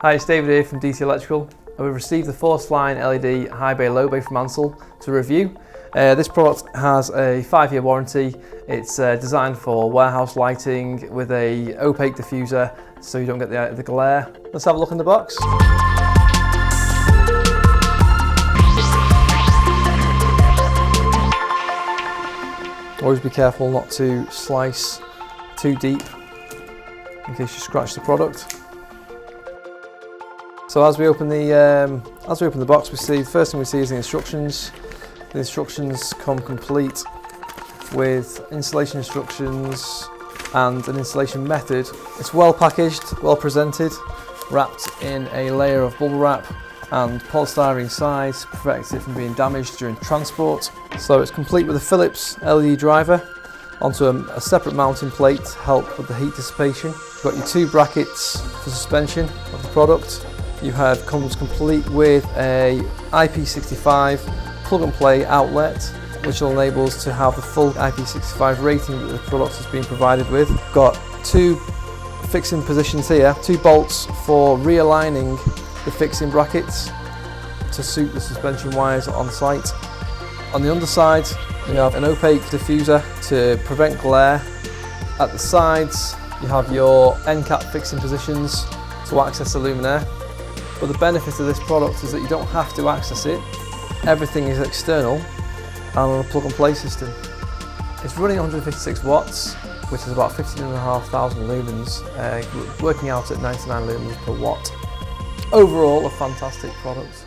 Hi, it's David here from DC Electrical. We've received the ForceLINE LED High Bay Low Bay from Ansell to review. This product has a 5-year warranty. It's designed for warehouse lighting with a opaque diffuser so you don't get the glare. Let's have a look in the box. Always be careful not to slice too deep in case you scratch the product. So as we open the box, the first thing we see is the instructions. The instructions come complete with installation instructions and an installation method. It's well packaged, well presented, wrapped in a layer of bubble wrap and polystyrene sides to prevent it from being damaged during transport. So it's complete with a Phillips LED driver onto a separate mounting plate to help with the heat dissipation. You've got your 2 brackets for suspension of the product. Comes complete with a IP65 plug and play outlet, which will enable us to have the full IP65 rating that the product has been provided with. Got 2 fixing positions here, 2 bolts for realigning the fixing brackets to suit the suspension wires on site. On the underside, we have an opaque diffuser to prevent glare. At the sides, you have your end cap fixing positions to access the luminaire. But the benefit of this product is that you don't have to access it. Everything is external and on a plug and play system. It's running 156 watts, which is about 15,500 lumens, working out at 99 lumens per watt. Overall, a fantastic product.